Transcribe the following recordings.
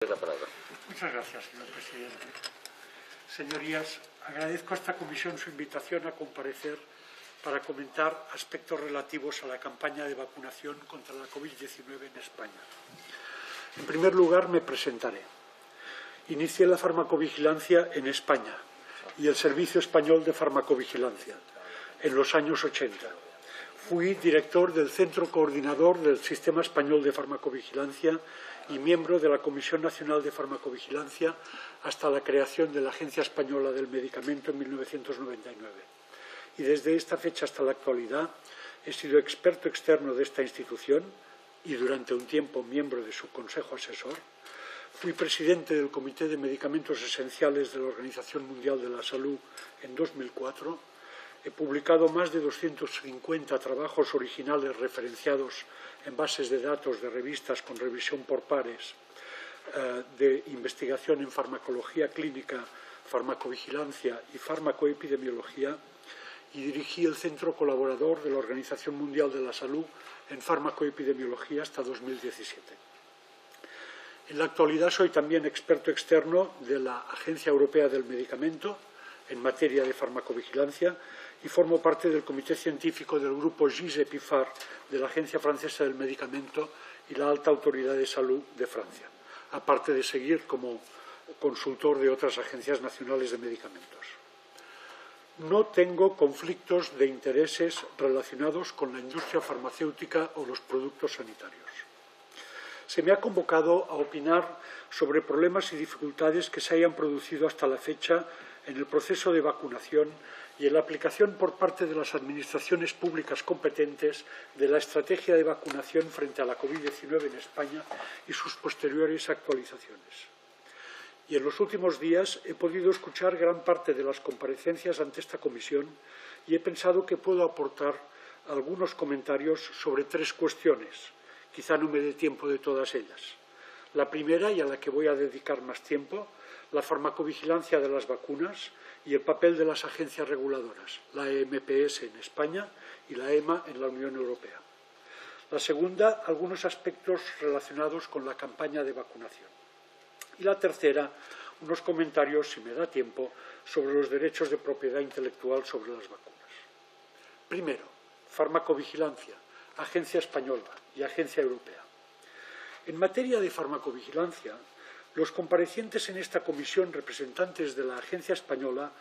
Muchas gracias, señor presidente. Señorías, agradezco a esta comisión su invitación a comparecer para comentar aspectos relativos a la campaña de vacunación contra la COVID-19 en España. En primer lugar, me presentaré. Inicié la farmacovigilancia en España y el Servicio Español de Farmacovigilancia en los años 80. Fui director del Centro Coordinador del Sistema Español de Farmacovigilancia y miembro de la Comisión Nacional de Farmacovigilancia hasta la creación de la Agencia Española del Medicamento en 1999. Y desde esta fecha hasta la actualidad he sido experto externo de esta institución y durante un tiempo miembro de su Consejo Asesor. Fui presidente del Comité de Medicamentos Esenciales de la Organización Mundial de la Salud en 2004. He publicado más de 250 trabajos originales referenciados en bases de datos de revistas con revisión por pares, de investigación en farmacología clínica, farmacovigilancia y farmacoepidemiología, y dirigí el Centro Colaborador de la Organización Mundial de la Salud en farmacoepidemiología hasta 2017. En la actualidad soy también experto externo de la Agencia Europea del Medicamento en materia de farmacovigilancia y formo parte del Comité Científico del Grupo GISE-PIFAR de la Agencia Francesa del Medicamento y la Alta Autoridad de Salud de Francia, aparte de seguir como consultor de otras agencias nacionales de medicamentos. No tengo conflictos de intereses relacionados con la industria farmacéutica o los productos sanitarios. Se me ha convocado a opinar sobre problemas y dificultades que se hayan producido hasta la fecha en el proceso de vacunación y en la aplicación por parte de las administraciones públicas competentes de la estrategia de vacunación frente a la COVID-19 en España y sus posteriores actualizaciones. Y en los últimos días he podido escuchar gran parte de las comparecencias ante esta comisión y he pensado que puedo aportar algunos comentarios sobre tres cuestiones. Quizá no me dé tiempo de todas ellas. La primera, y a la que voy a dedicar más tiempo, la farmacovigilancia de las vacunas y el papel de las agencias reguladoras, la EMPS en España y la EMA en la Unión Europea. La segunda, algunos aspectos relacionados con la campaña de vacunación. Y la tercera, unos comentarios, si me da tiempo, sobre los derechos de propiedad intelectual sobre las vacunas. Primero, farmacovigilancia, Agencia Española y Agencia Europea. En materia de farmacovigilancia, los comparecientes en esta comisión, representantes de la Agencia Española,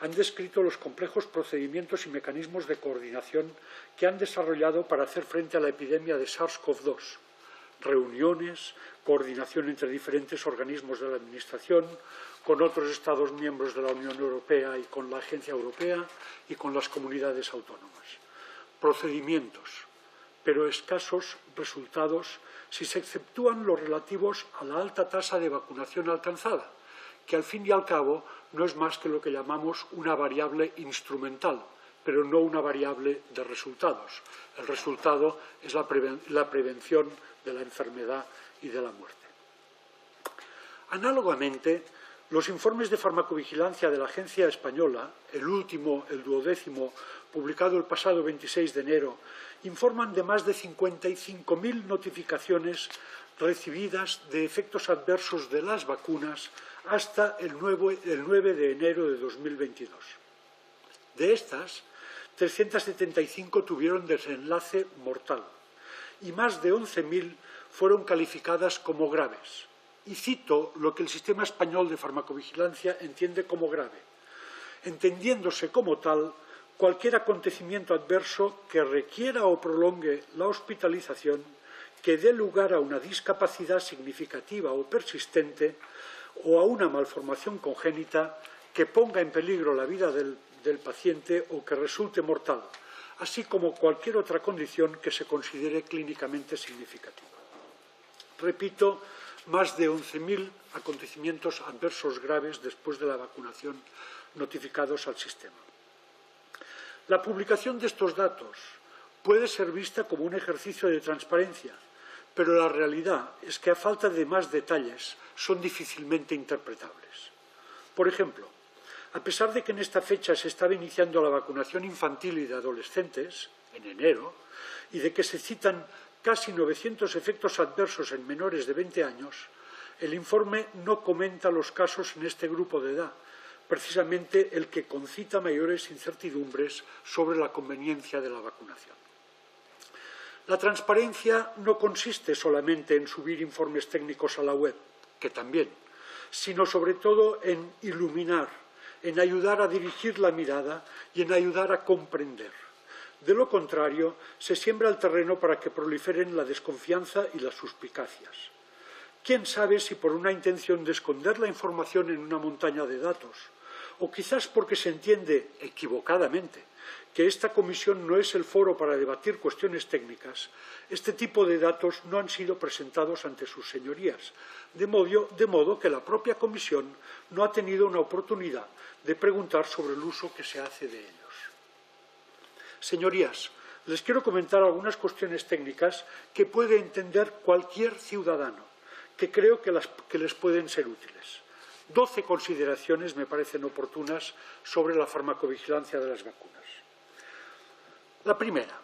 han descrito los complejos procedimientos y mecanismos de coordinación que han desarrollado para hacer frente a la epidemia de SARS-CoV-2. Reuniones, coordinación entre diferentes organismos de la Administración, con otros Estados miembros de la Unión Europea y con la Agencia Europea y con las comunidades autónomas. Procedimientos, pero escasos resultados si se exceptúan los relativos a la alta tasa de vacunación alcanzada, que al fin y al cabo no es más que lo que llamamos una variable instrumental, pero no una variable de resultados. El resultado es la prevención de la enfermedad y de la muerte. Análogamente, los informes de farmacovigilancia de la Agencia Española, el último, el 12º, publicado el pasado 26 de enero, informan de más de 55.000 notificaciones recibidas de efectos adversos de las vacunas hasta el 9 de enero de 2022. De estas, 375 tuvieron desenlace mortal y más de 11.000 fueron calificadas como graves. Y cito lo que el Sistema Español de Farmacovigilancia entiende como grave, entendiéndose como tal cualquier acontecimiento adverso que requiera o prolongue la hospitalización, que dé lugar a una discapacidad significativa o persistente o a una malformación congénita que ponga en peligro la vida del paciente o que resulte mortal, así como cualquier otra condición que se considere clínicamente significativa. Repito, más de 11.000 acontecimientos adversos graves después de la vacunación notificados al sistema. La publicación de estos datos puede ser vista como un ejercicio de transparencia, pero la realidad es que a falta de más detalles son difícilmente interpretables. Por ejemplo, a pesar de que en esta fecha se estaba iniciando la vacunación infantil y de adolescentes, en enero, y de que se citan casi 900 efectos adversos en menores de 20 años, El informe no comenta los casos en este grupo de edad, precisamente el que concita mayores incertidumbres sobre la conveniencia de la vacunación. La transparencia no consiste solamente en subir informes técnicos a la web, que también, sino sobre todo en iluminar, en ayudar a dirigir la mirada y en ayudar a comprender. De lo contrario, se siembra el terreno para que proliferen la desconfianza y las suspicacias. ¿Quién sabe si por una intención de esconder la información en una montaña de datos, o quizás porque se entiende equivocadamente que esta comisión no es el foro para debatir cuestiones técnicas, este tipo de datos no han sido presentados ante sus señorías, de modo que la propia comisión no ha tenido una oportunidad de preguntar sobre el uso que se hace de ellos. Señorías, les quiero comentar algunas cuestiones técnicas que puede entender cualquier ciudadano, que creo que les pueden ser útiles. 12 consideraciones me parecen oportunas sobre la farmacovigilancia de las vacunas. La primera.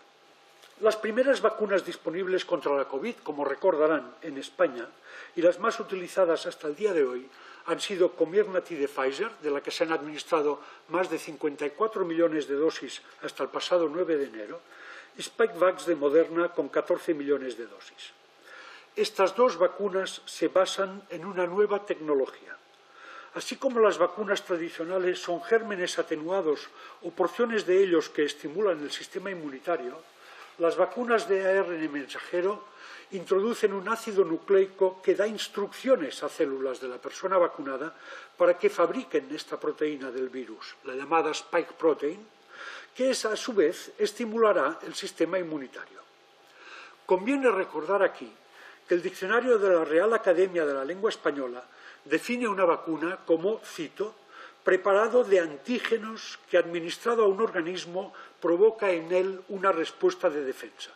Las primeras vacunas disponibles contra la COVID, como recordarán, en España, y las más utilizadas hasta el día de hoy, han sido Comirnaty de Pfizer, de la que se han administrado más de 54 millones de dosis hasta el pasado 9 de enero, y Spikevax de Moderna, con 14 millones de dosis. Estas dos vacunas se basan en una nueva tecnología. Así como las vacunas tradicionales son gérmenes atenuados o porciones de ellos que estimulan el sistema inmunitario, las vacunas de ARN mensajero introducen un ácido nucleico que da instrucciones a células de la persona vacunada para que fabriquen esta proteína del virus, la llamada spike protein, que a su vez estimulará el sistema inmunitario. Conviene recordar aquí que el diccionario de la Real Academia de la Lengua Española define una vacuna como, cito, preparado de antígenos que administrado a un organismo provoca en él una respuesta de defensa.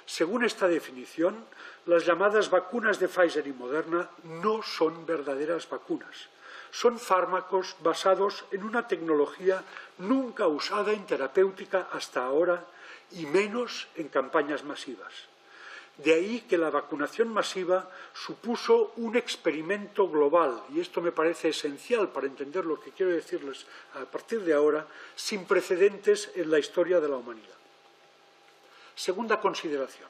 Según esta definición, las llamadas vacunas de Pfizer y Moderna no son verdaderas vacunas. Son fármacos basados en una tecnología nunca usada en terapéutica hasta ahora y menos en campañas masivas. De ahí que la vacunación masiva supuso un experimento global, y esto me parece esencial para entender lo que quiero decirles a partir de ahora, sin precedentes en la historia de la humanidad. Segunda consideración.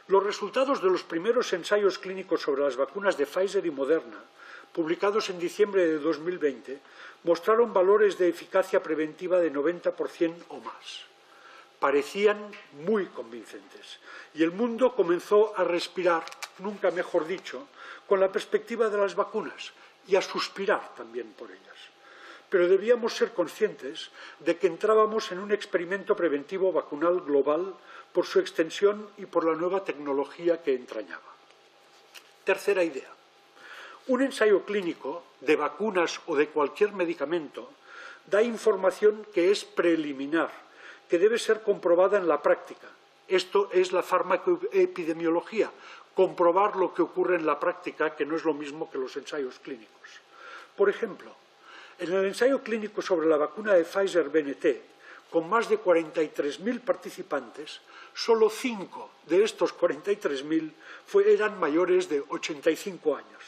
Los resultados de los primeros ensayos clínicos sobre las vacunas de Pfizer y Moderna, publicados en diciembre de 2020, mostraron valores de eficacia preventiva de 90% o más. Parecían muy convincentes y el mundo comenzó a respirar, nunca mejor dicho, con la perspectiva de las vacunas y a suspirar también por ellas. Pero debíamos ser conscientes de que entrábamos en un experimento preventivo vacunal global por su extensión y por la nueva tecnología que entrañaba. Tercera idea. Un ensayo clínico de vacunas o de cualquier medicamento da información que es preliminar, que debe ser comprobada en la práctica. Esto es la farmacoepidemiología, comprobar lo que ocurre en la práctica, que no es lo mismo que los ensayos clínicos. Por ejemplo, en el ensayo clínico sobre la vacuna de Pfizer-BNT, con más de 43.000 participantes, solo 5 de estos 43.000 eran mayores de 85 años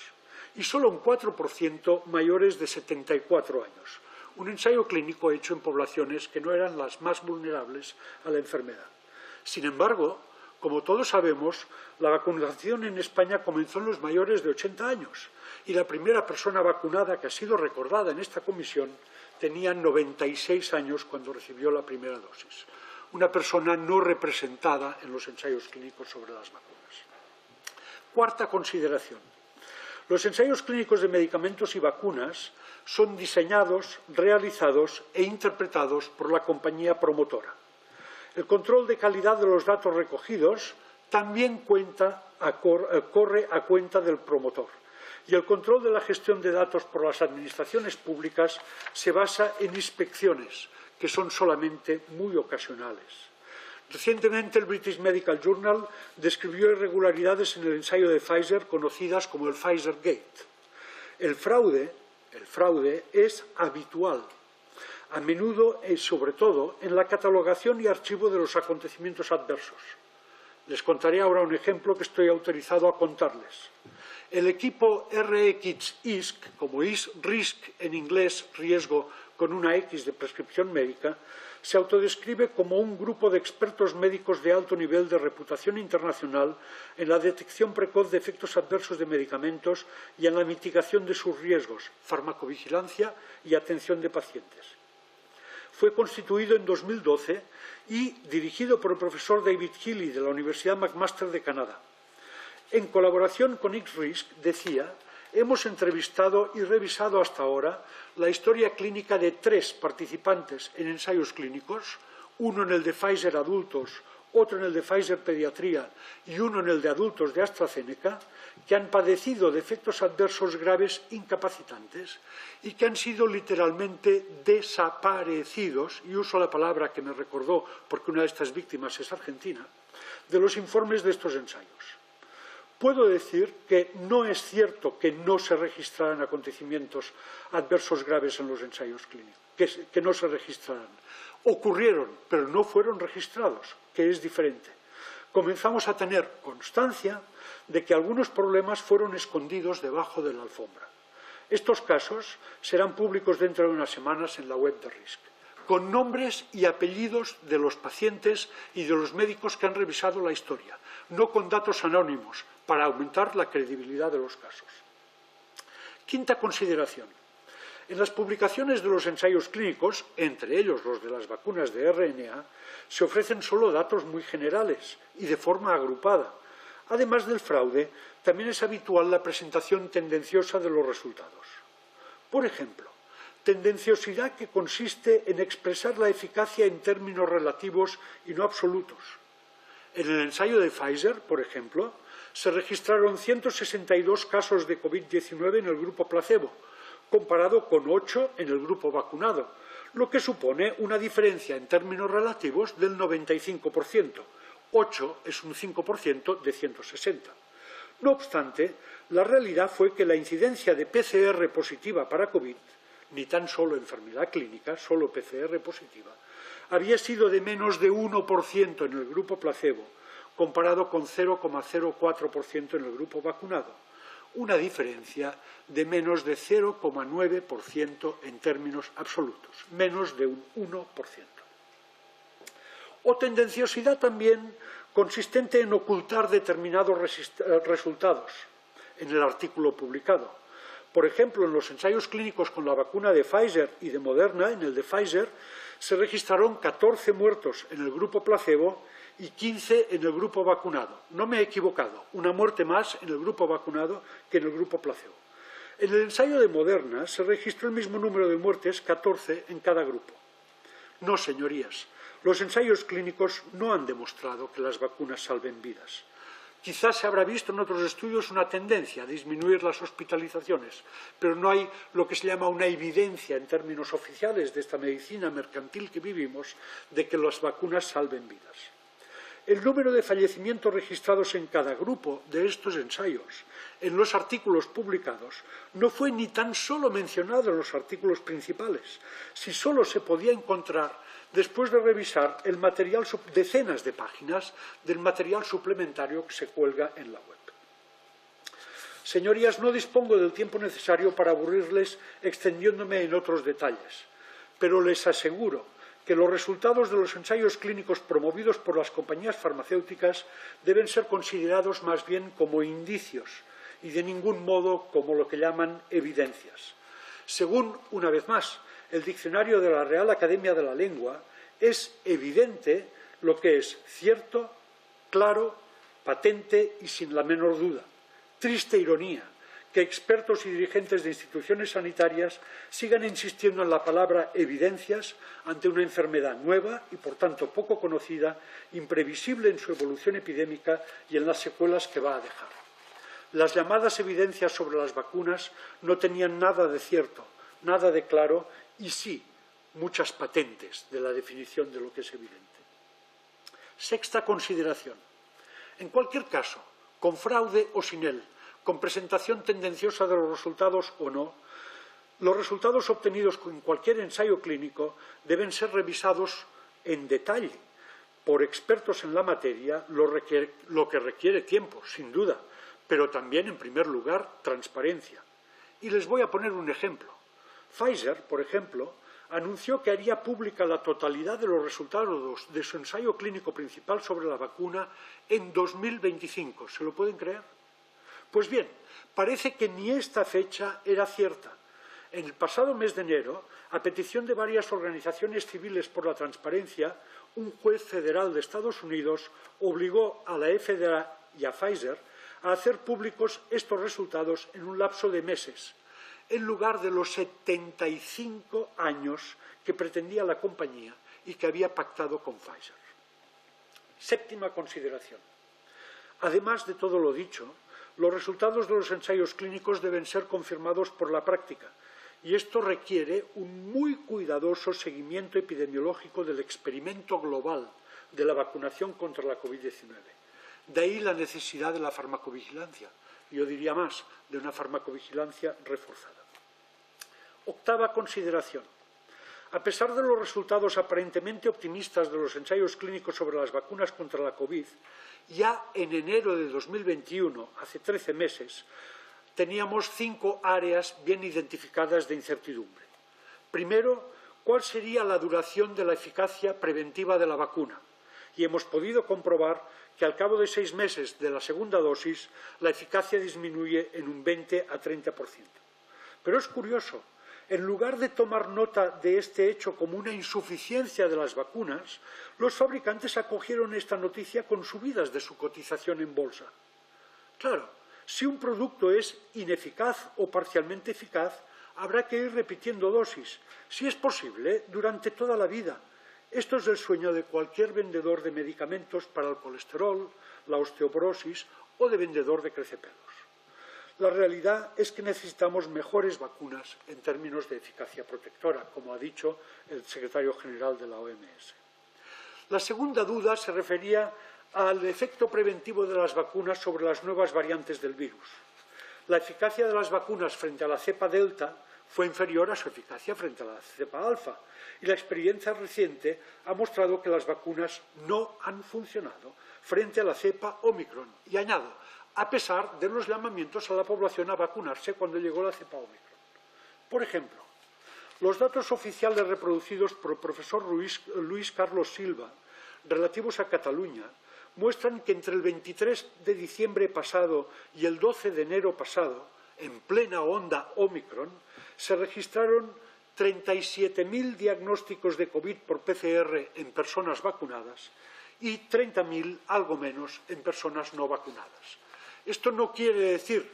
y solo un 4% mayores de 74 años. Un ensayo clínico hecho en poblaciones que no eran las más vulnerables a la enfermedad. Sin embargo, como todos sabemos, la vacunación en España comenzó en los mayores de 80 años y la primera persona vacunada que ha sido recordada en esta comisión tenía 96 años cuando recibió la primera dosis. Una persona no representada en los ensayos clínicos sobre las vacunas. Cuarta consideración. Los ensayos clínicos de medicamentos y vacunas son diseñados, realizados e interpretados por la compañía promotora. El control de calidad de los datos recogidos también corre a cuenta del promotor. Y el control de la gestión de datos por las administraciones públicas se basa en inspecciones, que son solamente muy ocasionales. Recientemente el British Medical Journal describió irregularidades en el ensayo de Pfizer conocidas como el Pfizer Gate. El fraude es habitual, a menudo y sobre todo en la catalogación y archivo de los acontecimientos adversos. Les contaré ahora un ejemplo que estoy autorizado a contarles. El equipo RX-ISC, como RISC en inglés, riesgo con una X de prescripción médica, se autodescribe como un grupo de expertos médicos de alto nivel de reputación internacional en la detección precoz de efectos adversos de medicamentos y en la mitigación de sus riesgos, farmacovigilancia y atención de pacientes. Fue constituido en 2012 y dirigido por el profesor David Healy de la Universidad McMaster de Canadá. En colaboración con X-RISC, decía, hemos entrevistado y revisado hasta ahora la historia clínica de 3 participantes en ensayos clínicos, uno en el de Pfizer adultos, otro en el de Pfizer pediatría y uno en el de adultos de AstraZeneca, que han padecido de efectos adversos graves incapacitantes y que han sido literalmente desaparecidos, y uso la palabra que me recordó porque una de estas víctimas es argentina, de los informes de estos ensayos. Puedo decir que no es cierto que no se registraran acontecimientos adversos graves en los ensayos clínicos, que no se registraran. Ocurrieron, pero no fueron registrados, que es diferente. Comenzamos a tener constancia de que algunos problemas fueron escondidos debajo de la alfombra. Estos casos serán públicos dentro de unas semanas en la web de RISC, con nombres y apellidos de los pacientes y de los médicos que han revisado la historia, no con datos anónimos, para aumentar la credibilidad de los casos. Quinta consideración. En las publicaciones de los ensayos clínicos, entre ellos los de las vacunas de RNA, se ofrecen solo datos muy generales y de forma agrupada. Además del fraude, también es habitual la presentación tendenciosa de los resultados. Por ejemplo, tendenciosidad que consiste en expresar la eficacia en términos relativos y no absolutos. En el ensayo de Pfizer, por ejemplo, se registraron 162 casos de COVID-19 en el grupo placebo, comparado con 8 en el grupo vacunado, lo que supone una diferencia en términos relativos del 95%. 8 es un 5% de 160. No obstante, la realidad fue que la incidencia de PCR positiva para COVID, ni tan solo enfermedad clínica, solo PCR positiva, había sido de menos de 1% en el grupo placebo, comparado con 0,04% en el grupo vacunado, una diferencia de menos de 0,9% en términos absolutos, menos de un 1%. O tendenciosidad también consistente en ocultar determinados resultados en el artículo publicado. Por ejemplo, en los ensayos clínicos con la vacuna de Pfizer y de Moderna, en el de Pfizer, se registraron 14 muertos en el grupo placebo y 15 en el grupo vacunado. No me he equivocado, una muerte más en el grupo vacunado que en el grupo placebo. En el ensayo de Moderna se registró el mismo número de muertes, 14 en cada grupo. No, señorías, los ensayos clínicos no han demostrado que las vacunas salven vidas. Quizás se habrá visto en otros estudios una tendencia a disminuir las hospitalizaciones, pero no hay lo que se llama una evidencia en términos oficiales de esta medicina mercantil que vivimos de que las vacunas salven vidas. El número de fallecimientos registrados en cada grupo de estos ensayos en los artículos publicados no fue ni tan solo mencionado en los artículos principales, si solo se podía encontrar después de revisar el material, decenas de páginas del material suplementario que se cuelga en la web. Señorías, no dispongo del tiempo necesario para aburrirles extendiéndome en otros detalles, pero les aseguro que los resultados de los ensayos clínicos promovidos por las compañías farmacéuticas deben ser considerados más bien como indicios y de ningún modo como lo que llaman evidencias. Según, una vez más, el diccionario de la Real Academia de la Lengua, es evidente lo que es cierto, claro, patente y sin la menor duda. Triste ironía que expertos y dirigentes de instituciones sanitarias sigan insistiendo en la palabra evidencias ante una enfermedad nueva y, por tanto, poco conocida, imprevisible en su evolución epidémica y en las secuelas que va a dejar. Las llamadas evidencias sobre las vacunas no tenían nada de cierto, nada de claro y sí, muchas patentes de la definición de lo que es evidente. Sexta consideración. En cualquier caso, con fraude o sin él, con presentación tendenciosa de los resultados o no, los resultados obtenidos en cualquier ensayo clínico deben ser revisados en detalle por expertos en la materia, lo que requiere tiempo, sin duda, pero también, en primer lugar, transparencia. Y les voy a poner un ejemplo. Pfizer, por ejemplo, anunció que haría pública la totalidad de los resultados de su ensayo clínico principal sobre la vacuna en 2025. ¿Se lo pueden creer? Pues bien, parece que ni esta fecha era cierta. En el pasado mes de enero, a petición de varias organizaciones civiles por la transparencia, un juez federal de Estados Unidos obligó a la FDA y a Pfizer a hacer públicos estos resultados en un lapso de meses, en lugar de los 75 años que pretendía la compañía y que había pactado con Pfizer. Séptima consideración. Además de todo lo dicho, los resultados de los ensayos clínicos deben ser confirmados por la práctica, y esto requiere un muy cuidadoso seguimiento epidemiológico del experimento global de la vacunación contra la COVID-19. De ahí la necesidad de la farmacovigilancia. Yo diría más, de una farmacovigilancia reforzada. Octava consideración. A pesar de los resultados aparentemente optimistas de los ensayos clínicos sobre las vacunas contra la COVID, ya en enero de 2021, hace 13 meses, teníamos 5 áreas bien identificadas de incertidumbre. Primero, ¿cuál sería la duración de la eficacia preventiva de la vacuna? Y hemos podido comprobar que al cabo de 6 meses de la segunda dosis, la eficacia disminuye en un 20 a 30%. Pero es curioso, en lugar de tomar nota de este hecho como una insuficiencia de las vacunas, los fabricantes acogieron esta noticia con subidas de su cotización en bolsa. Claro, si un producto es ineficaz o parcialmente eficaz, habrá que ir repitiendo dosis, si es posible, durante toda la vida. Esto es el sueño de cualquier vendedor de medicamentos para el colesterol, la osteoporosis o de vendedor de crecepelos. La realidad es que necesitamos mejores vacunas en términos de eficacia protectora, como ha dicho el secretario general de la OMS. La segunda duda se refería al efecto preventivo de las vacunas sobre las nuevas variantes del virus. La eficacia de las vacunas frente a la cepa delta fue inferior a su eficacia frente a la cepa alfa, y la experiencia reciente ha mostrado que las vacunas no han funcionado frente a la cepa Omicron. Y añado, a pesar de los llamamientos a la población a vacunarse cuando llegó la cepa Omicron. Por ejemplo, los datos oficiales reproducidos por el profesor Luis Carlos Silva, relativos a Cataluña, muestran que entre el 23 de diciembre pasado y el 12 de enero pasado, en plena onda Omicron, se registraron 37.000 diagnósticos de COVID por PCR en personas vacunadas y 30.000, algo menos, en personas no vacunadas. Esto no quiere decir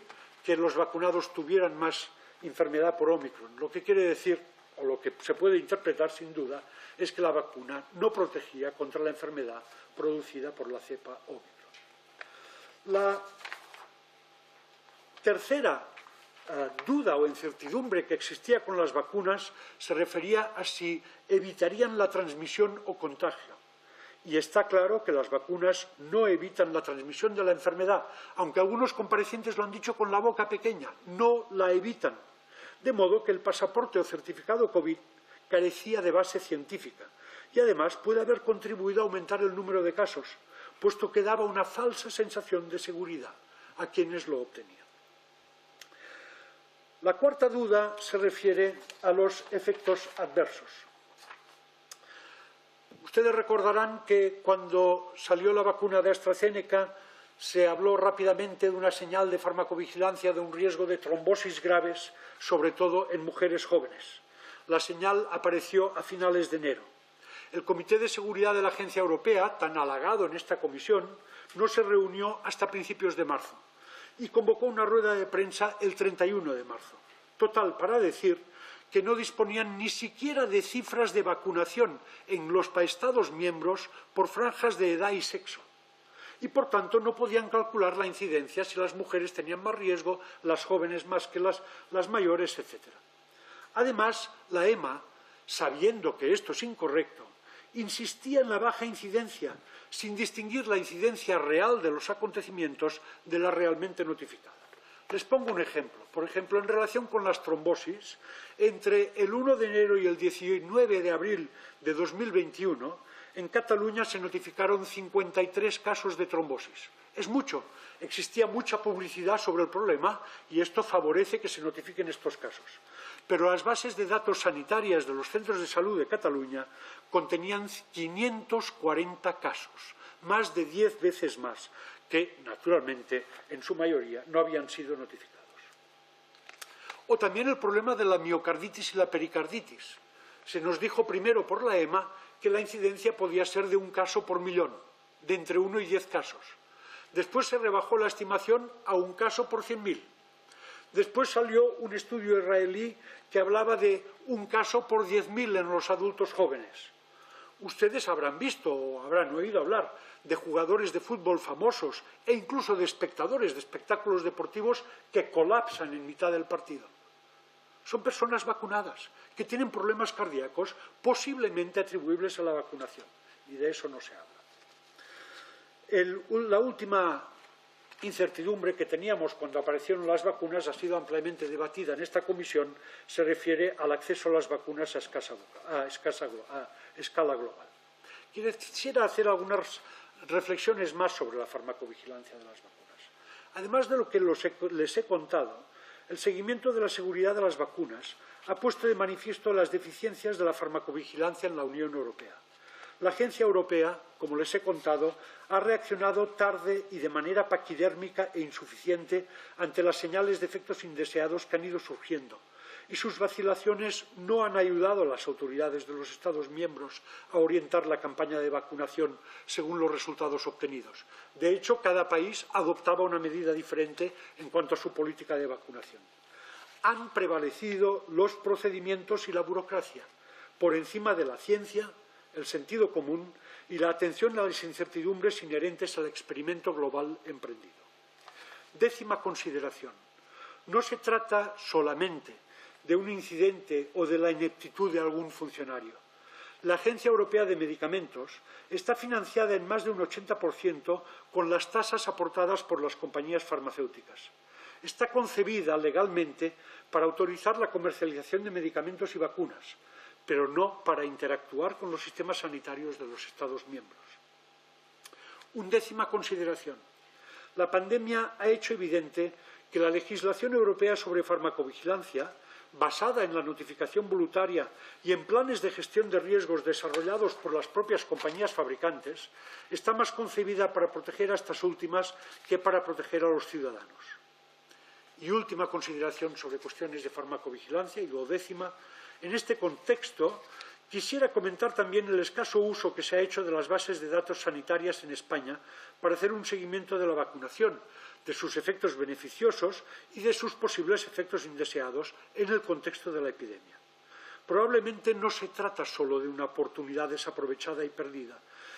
que los vacunados tuvieran más enfermedad por Omicron. Lo que quiere decir, o lo que se puede interpretar sin duda, es que la vacuna no protegía contra la enfermedad producida por la cepa Omicron. La tercera duda o incertidumbre que existía con las vacunas se refería a si evitarían la transmisión o contagio. Y está claro que las vacunas no evitan la transmisión de la enfermedad, aunque algunos comparecientes lo han dicho con la boca pequeña, no la evitan. De modo que el pasaporte o certificado COVID carecía de base científica y además puede haber contribuido a aumentar el número de casos, puesto que daba una falsa sensación de seguridad a quienes lo obtenían. La cuarta duda se refiere a los efectos adversos. Ustedes recordarán que cuando salió la vacuna de AstraZeneca se habló rápidamente de una señal de farmacovigilancia de un riesgo de trombosis graves, sobre todo en mujeres jóvenes. La señal apareció a finales de enero. El Comité de Seguridad de la Agencia Europea, tan halagado en esta comisión, no se reunió hasta principios de marzo y convocó una rueda de prensa el 31 de marzo. Total, para decir que no disponían ni siquiera de cifras de vacunación en los Estados miembros por franjas de edad y sexo. Y, por tanto, no podían calcular la incidencia si las mujeres tenían más riesgo, las jóvenes más que las mayores, etc. Además, la EMA, sabiendo que esto es incorrecto, insistía en la baja incidencia, sin distinguir la incidencia real de los acontecimientos de la realmente notificada. Les pongo un ejemplo. Por ejemplo, en relación con las trombosis, entre el 1 de enero y el 19 de abril de 2021, en Cataluña se notificaron 53 casos de trombosis. Es mucho. Existía mucha publicidad sobre el problema y esto favorece que se notifiquen estos casos. Pero las bases de datos sanitarias de los centros de salud de Cataluña contenían 540 casos, más de 10 veces más, que, naturalmente, en su mayoría no habían sido notificados. O también el problema de la miocarditis y la pericarditis. Se nos dijo primero por la EMA que la incidencia podía ser de 1 caso por millón, de entre 1 y 10 casos. Después se rebajó la estimación a 1 caso por 100.000. Después salió un estudio israelí que hablaba de 1 caso por 10.000 en los adultos jóvenes. Ustedes habrán visto o habrán oído hablar de jugadores de fútbol famosos e incluso de espectadores de espectáculos deportivos que colapsan en mitad del partido. Son personas vacunadas que tienen problemas cardíacos posiblemente atribuibles a la vacunación y de eso no se habla. La última incertidumbre que teníamos cuando aparecieron las vacunas ha sido ampliamente debatida en esta comisión, se refiere al acceso a las vacunas a escala global. Quisiera hacer algunas reflexiones más sobre la farmacovigilancia de las vacunas. Además de lo que les he contado, el seguimiento de la seguridad de las vacunas ha puesto de manifiesto las deficiencias de la farmacovigilancia en la Unión Europea. La Agencia Europea, como les he contado, ha reaccionado tarde y de manera paquidérmica e insuficiente ante las señales de efectos indeseados que han ido surgiendo, y sus vacilaciones no han ayudado a las autoridades de los Estados miembros a orientar la campaña de vacunación según los resultados obtenidos. De hecho, cada país adoptaba una medida diferente en cuanto a su política de vacunación. Han prevalecido los procedimientos y la burocracia por encima de la ciencia, el sentido común y la atención a las incertidumbres inherentes al experimento global emprendido. Décima consideración. No se trata solamente de un incidente o de la ineptitud de algún funcionario. La Agencia Europea de Medicamentos está financiada en más de un 80% con las tasas aportadas por las compañías farmacéuticas. Está concebida legalmente para autorizar la comercialización de medicamentos y vacunas, pero no para interactuar con los sistemas sanitarios de los Estados miembros. Undécima consideración. La pandemia ha hecho evidente que la legislación europea sobre farmacovigilancia, basada en la notificación voluntaria y en planes de gestión de riesgos desarrollados por las propias compañías fabricantes, está más concebida para proteger a estas últimas que para proteger a los ciudadanos. Y última consideración sobre cuestiones de farmacovigilancia, y duodécima. En este contexto, quisiera comentar también el escaso uso que se ha hecho de las bases de datos sanitarias en España para hacer un seguimiento de la vacunación, de sus efectos beneficiosos y de sus posibles efectos indeseados en el contexto de la epidemia. Probablemente no se trata solo de una oportunidad desaprovechada y perdida,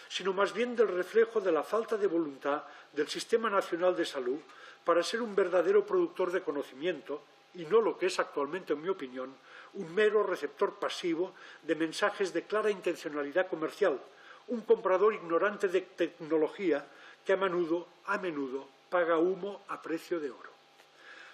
sino más bien del reflejo de la falta de voluntad del Sistema Nacional de Salud para ser un verdadero productor de conocimiento y no lo que es actualmente, en mi opinión, un mero receptor pasivo de mensajes de clara intencionalidad comercial, un comprador ignorante de tecnología que a menudo paga humo a precio de oro.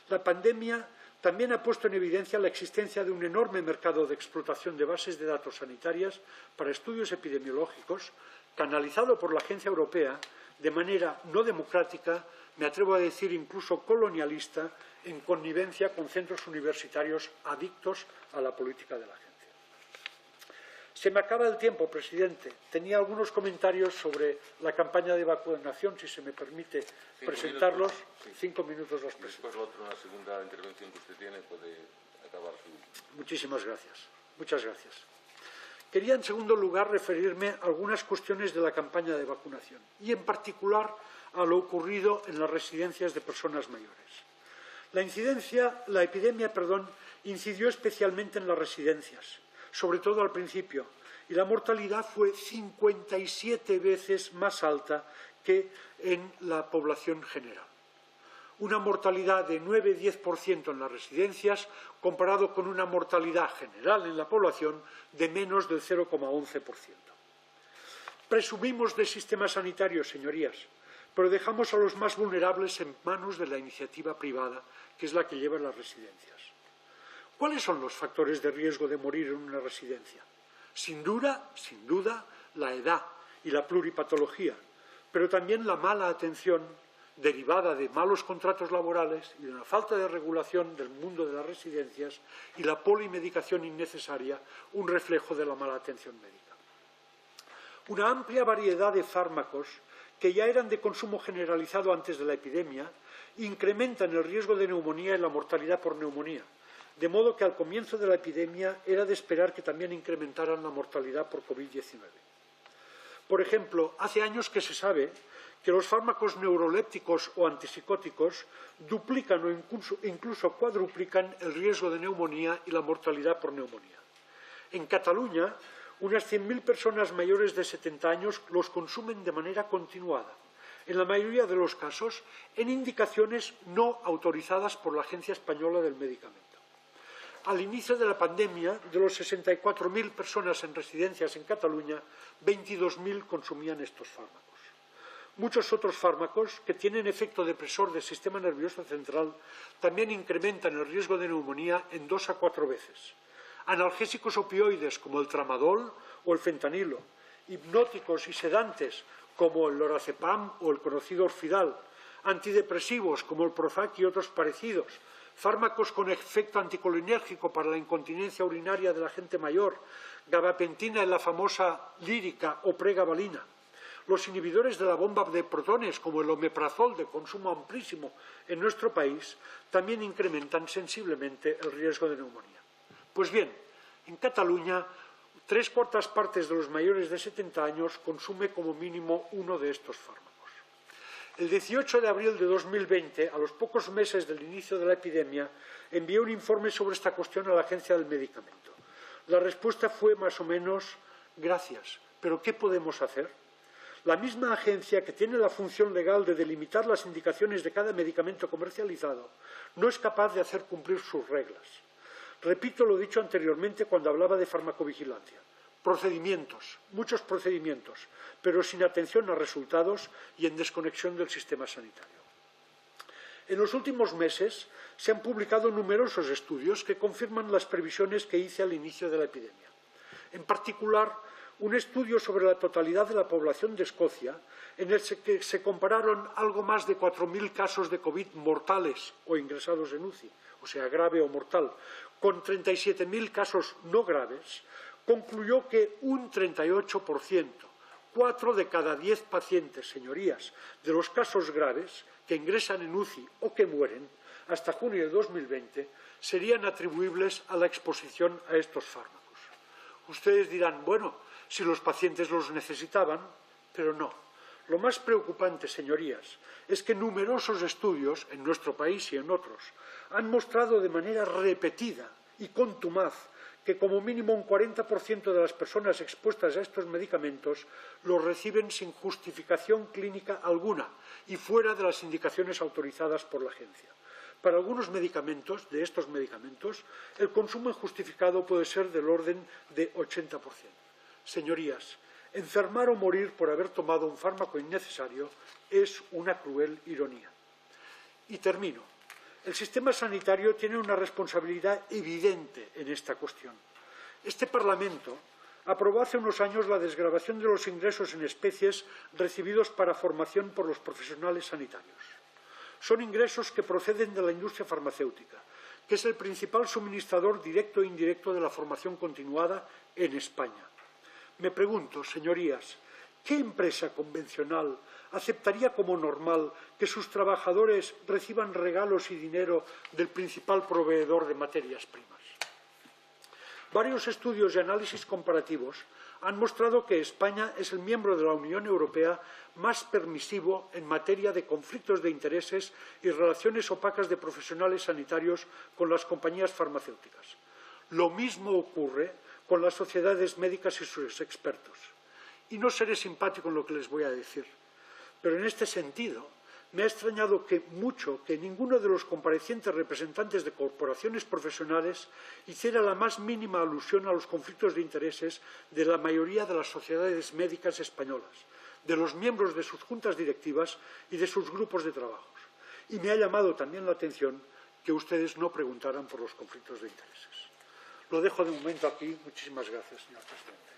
La pandemia también ha puesto en evidencia la existencia de un enorme mercado de explotación de bases de datos sanitarias para estudios epidemiológicos, canalizado por la Agencia Europea de manera no democrática, me atrevo a decir incluso colonialista, en connivencia con centros universitarios adictos a la política de la agencia. Se me acaba el tiempo, presidente. Tenía algunos comentarios sobre la campaña de vacunación, si se me permite presentarlos. 5 minutos los presento. Después la segunda intervención que usted tiene puede acabar su... Muchísimas gracias. Muchas gracias. Quería, en segundo lugar, referirme a algunas cuestiones de la campaña de vacunación y, en particular, a lo ocurrido en las residencias de personas mayores. La epidemia incidió especialmente en las residencias, sobre todo al principio, y la mortalidad fue 57 veces más alta que en la población general. Una mortalidad de 9–10% en las residencias, comparado con una mortalidad general en la población de menos del 0,11%. Presumimos de sistemas sanitarios, señorías, pero dejamos a los más vulnerables en manos de la iniciativa privada, que es la que lleva las residencias. ¿Cuáles son los factores de riesgo de morir en una residencia? Sin duda, la edad y la pluripatología, pero también la mala atención, derivada de malos contratos laborales y de una falta de regulación del mundo de las residencias y la polimedicación innecesaria, un reflejo de la mala atención médica. Una amplia variedad de fármacos que ya eran de consumo generalizado antes de la epidemia incrementan el riesgo de neumonía y la mortalidad por neumonía, de modo que al comienzo de la epidemia era de esperar que también incrementaran la mortalidad por COVID-19. Por ejemplo, hace años que se sabe que los fármacos neurolépticos o antipsicóticos duplican o incluso cuadruplican el riesgo de neumonía y la mortalidad por neumonía. En Cataluña, unas 100.000 personas mayores de 70 años los consumen de manera continuada, en la mayoría de los casos en indicaciones no autorizadas por la Agencia Española del Medicamento. Al inicio de la pandemia, de los 64.000 personas en residencias en Cataluña, 22.000 consumían estos fármacos. Muchos otros fármacos que tienen efecto depresor del sistema nervioso central también incrementan el riesgo de neumonía en 2 a 4 veces. Analgésicos opioides como el tramadol o el fentanilo, hipnóticos y sedantes como el lorazepam o el conocido Orfidal, antidepresivos como el Prozac y otros parecidos, fármacos con efecto anticolinérgico para la incontinencia urinaria de la gente mayor, gabapentina en la famosa lírica o pregabalina, los inhibidores de la bomba de protones como el omeprazol de consumo amplísimo en nuestro país también incrementan sensiblemente el riesgo de neumonía. Pues bien, en Cataluña, 3/4 partes de los mayores de 70 años consume como mínimo uno de estos fármacos. El 18 de abril de 2020, a los pocos meses del inicio de la epidemia, envié un informe sobre esta cuestión a la Agencia del Medicamento. La respuesta fue más o menos gracias, pero ¿qué podemos hacer? La misma agencia que tiene la función legal de delimitar las indicaciones de cada medicamento comercializado no es capaz de hacer cumplir sus reglas. Repito lo dicho anteriormente cuando hablaba de farmacovigilancia. Procedimientos, muchos procedimientos, pero sin atención a resultados y en desconexión del sistema sanitario. En los últimos meses se han publicado numerosos estudios que confirman las previsiones que hice al inicio de la epidemia. En particular, un estudio sobre la totalidad de la población de Escocia, en el que se compararon algo más de 4.000 casos de COVID mortales o ingresados en UCI, o sea, grave o mortal, con 37.000 casos no graves, concluyó que un 38%, 4 de cada 10 pacientes, señorías, de los casos graves que ingresan en UCI o que mueren hasta junio de 2020 serían atribuibles a la exposición a estos fármacos. Ustedes dirán, bueno, si los pacientes los necesitaban, pero no. Lo más preocupante, señorías, es que numerosos estudios, en nuestro país y en otros, han mostrado de manera repetida y contumaz que como mínimo un 40% de las personas expuestas a estos medicamentos los reciben sin justificación clínica alguna y fuera de las indicaciones autorizadas por la agencia. Para algunos medicamentos, de estos medicamentos, el consumo injustificado puede ser del orden de 80%. Señorías, enfermar o morir por haber tomado un fármaco innecesario es una cruel ironía. Y termino. El sistema sanitario tiene una responsabilidad evidente en esta cuestión. Este Parlamento aprobó hace unos años la desgravación de los ingresos en especies recibidos para formación por los profesionales sanitarios. Son ingresos que proceden de la industria farmacéutica, que es el principal suministrador directo e indirecto de la formación continuada en España. Me pregunto, señorías, ¿qué empresa convencional aceptaría como normal que sus trabajadores reciban regalos y dinero del principal proveedor de materias primas? Varios estudios y análisis comparativos han mostrado que España es el miembro de la Unión Europea más permisivo en materia de conflictos de intereses y relaciones opacas de profesionales sanitarios con las compañías farmacéuticas. Lo mismo ocurre con las sociedades médicas y sus expertos. Y no seré simpático en lo que les voy a decir, pero en este sentido me ha extrañado que ninguno de los comparecientes representantes de corporaciones profesionales hiciera la más mínima alusión a los conflictos de intereses de la mayoría de las sociedades médicas españolas, de los miembros de sus juntas directivas y de sus grupos de trabajos. Y me ha llamado también la atención que ustedes no preguntaran por los conflictos de intereses. Lo dejo de momento aquí. Muchísimas gracias, señor presidente.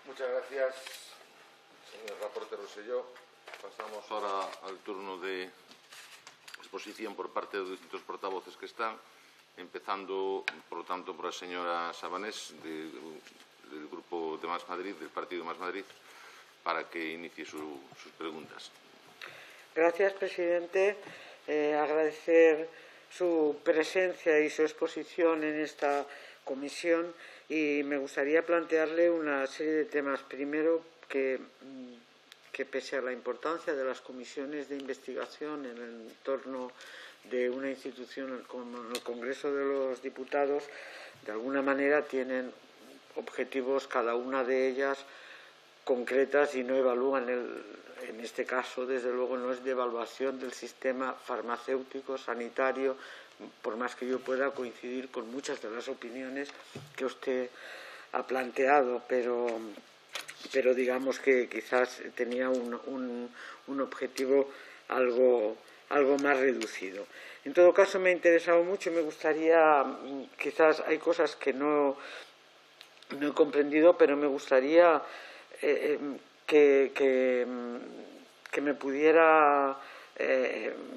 Muchas gracias, señor Laporte Rosselló. Pasamos ahora al turno de exposición por parte dos distintos portavoces que están, empezando, por lo tanto, por la señora Sabanés, del Grupo de Más Madrid, del Partido Más Madrid, para que inicie sus preguntas. Gracias, presidente. Agradecer su presencia y su exposición en esta comisión y me gustaría plantearle una serie de temas. Primero, que pese a la importancia de las comisiones de investigación en el entorno de una institución como el Congreso de los Diputados, de alguna manera tienen objetivos cada una de ellas concretas y no evalúan en este caso, desde luego, no es de evaluación del sistema farmacéutico, sanitario, por más que yo pueda coincidir con muchas de las opiniones que usted ha planteado, pero digamos que quizás tenía un objetivo algo más reducido. En todo caso, me ha interesado mucho y me gustaría, quizás hay cosas que no he comprendido, pero me gustaría que me pudiera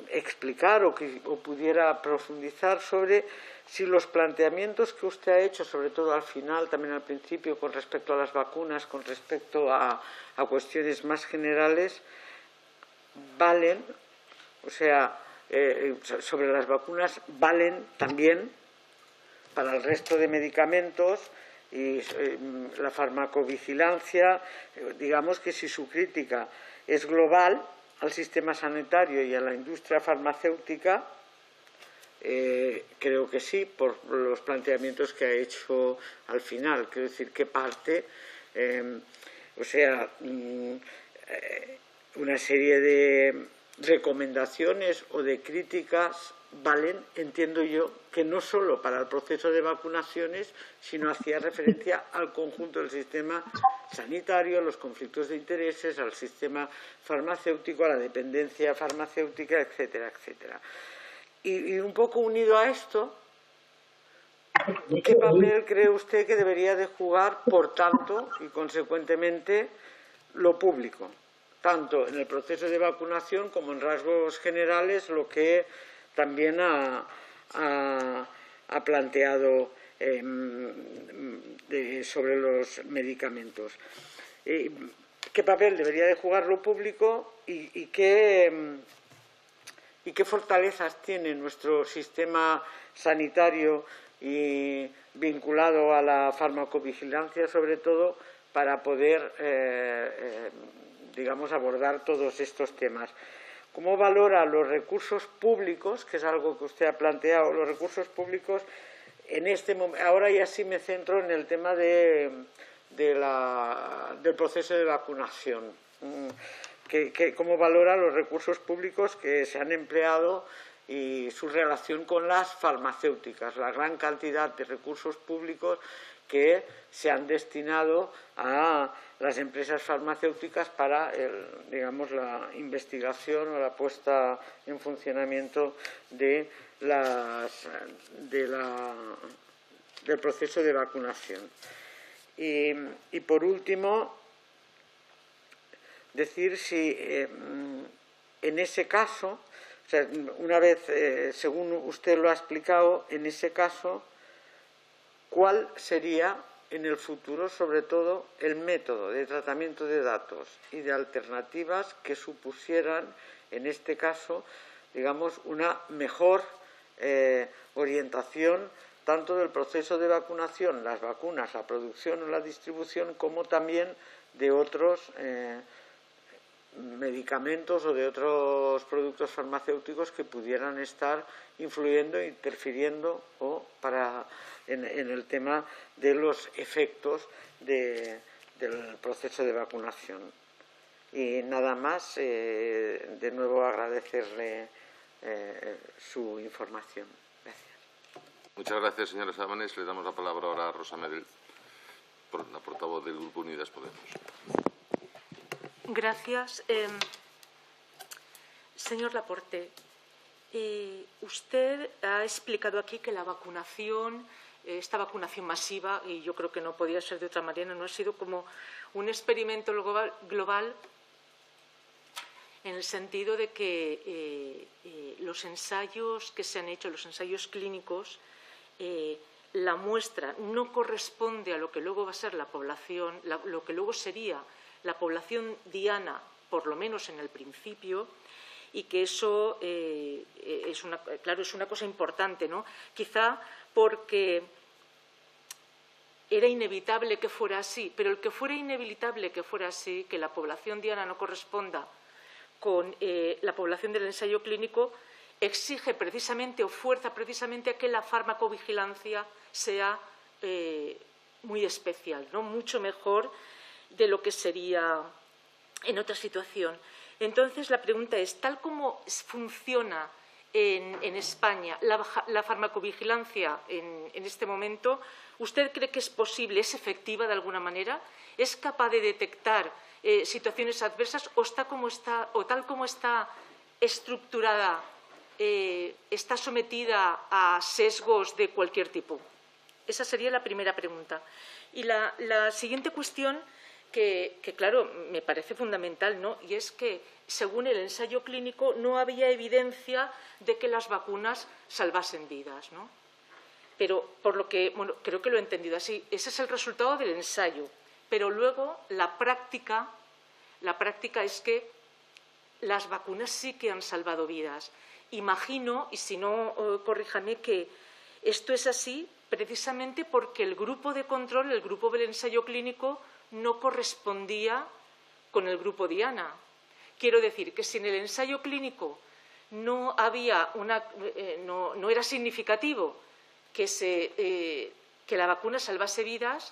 explicar o pudiera profundizar sobre si los planteamientos que usted ha hecho, sobre todo al final, también al principio, con respecto a las vacunas, con respecto a cuestiones más generales, valen, o sea, sobre las vacunas valen también para el resto de medicamentos y la farmacovigilancia. Digamos que si su crítica es global al sistema sanitario y a la industria farmacéutica, creo que sí, por los planteamientos que ha hecho al final. Quiero decir, que parte, o sea, una serie de recomendaciones o de críticas valen, entiendo yo, que no solo para el proceso de vacunaciones, sino hacía referencia al conjunto del sistema sanitario, a los conflictos de intereses, al sistema farmacéutico, a la dependencia farmacéutica, etcétera, etcétera. Y un poco unido a esto, ¿qué papel cree usted que debería de jugar, por tanto, y consecuentemente, lo público? Tanto en el proceso de vacunación como en rasgos generales, lo que también ha planteado sobre los medicamentos. ¿Qué papel debería de jugar lo público y qué fortalezas tiene nuestro sistema sanitario y vinculado a la farmacovigilancia, sobre todo, para poder digamos, abordar todos estos temas? ¿Cómo valora los recursos públicos, que es algo que usted ha planteado, los recursos públicos en este momento? Ahora ya sí me centro en el tema del proceso de vacunación. ¿Cómo valora los recursos públicos que se han empleado y su relación con las farmacéuticas? La gran cantidad de recursos públicos que se han destinado a las empresas farmacéuticas para, digamos, la investigación o la puesta en funcionamiento del proceso de vacunación. Y por último, decir si en ese caso, o sea, una vez, según usted lo ha explicado, en ese caso, ¿cuál sería en el futuro, sobre todo, el método de tratamiento de datos y de alternativas que supusieran, en este caso, digamos, una mejor orientación tanto del proceso de vacunación, las vacunas, la producción o la distribución, como también de otros medicamentos o de otros productos farmacéuticos que pudieran estar influyendo, interfiriendo en el tema de los efectos del proceso de vacunación. Y nada más, de nuevo agradecerle su información. Gracias. Muchas gracias, señora Sabanés. Le damos la palabra ahora a Rosa Medel, la portavoz del Grupo Unidas Podemos. Gracias. Señor Laporte, usted ha explicado aquí que la vacunación, esta vacunación masiva, y yo creo que no podía ser de otra manera, no ha sido como un experimento global en el sentido de que los ensayos que se han hecho, los ensayos clínicos, la muestra no corresponde a lo que luego va a ser la población, lo que luego sería la población diana, por lo menos en el principio, y que eso es una cosa importante, ¿no? Quizá porque era inevitable que fuera así, pero el que fuera inevitable que fuera así, que la población diana no corresponda con la población del ensayo clínico, exige precisamente o fuerza precisamente a que la farmacovigilancia sea muy especial, ¿no? Mucho mejor de lo que sería en otra situación. Entonces, la pregunta es, tal como funciona en España la farmacovigilancia en este momento, ¿usted cree que es posible, es efectiva de alguna manera? ¿Es capaz de detectar situaciones adversas o tal como está estructurada, está sometida a sesgos de cualquier tipo? Esa sería la primera pregunta. Y la siguiente cuestión, que claro, me parece fundamental, ¿no? Y es que, según el ensayo clínico, no había evidencia de que las vacunas salvasen vidas, ¿no? Pero, por lo que, bueno, creo que lo he entendido así, ese es el resultado del ensayo. Pero luego, la práctica es que las vacunas sí que han salvado vidas. Imagino, y si no, corríjame, que esto es así precisamente porque el grupo de control, el grupo del ensayo clínico, no correspondía con el grupo diana. Quiero decir que si en el ensayo clínico no era significativo que la vacuna salvase vidas,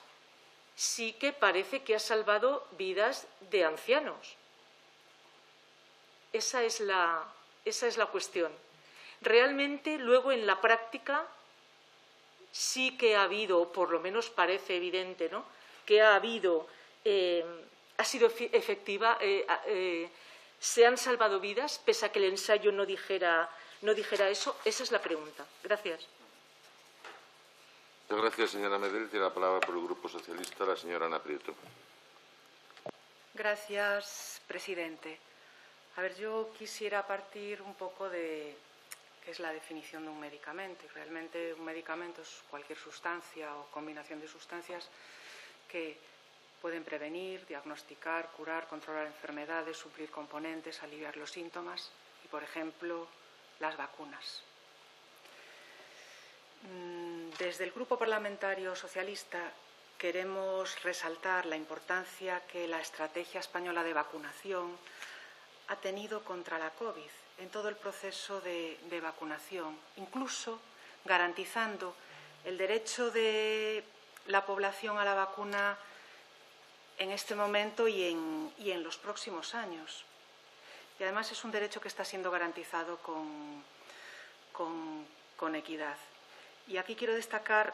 sí que parece que ha salvado vidas de ancianos. Esa es la cuestión. Realmente, luego, en la práctica, sí que ha habido, por lo menos parece evidente, ¿no?, que ha sido efectiva, se han salvado vidas, pese a que el ensayo no dijera eso. Esa es la pregunta. Gracias. Muchas gracias, señora Medel. Tiene la palabra por el Grupo Socialista la señora Ana Prieto. Gracias, presidente. A ver, yo quisiera partir un poco de qué es la definición de un medicamento. Y realmente un medicamento es cualquier sustancia o combinación de sustancias que pueden prevenir, diagnosticar, curar, controlar enfermedades, suplir componentes, aliviar los síntomas y, por ejemplo, las vacunas. Desde el Grupo Parlamentario Socialista queremos resaltar la importancia que la estrategia española de vacunación ha tenido contra la COVID en todo el proceso de vacunación, incluso garantizando el derecho de la población a la vacuna en este momento y en los próximos años. Y además es un derecho que está siendo garantizado con equidad. Y aquí quiero destacar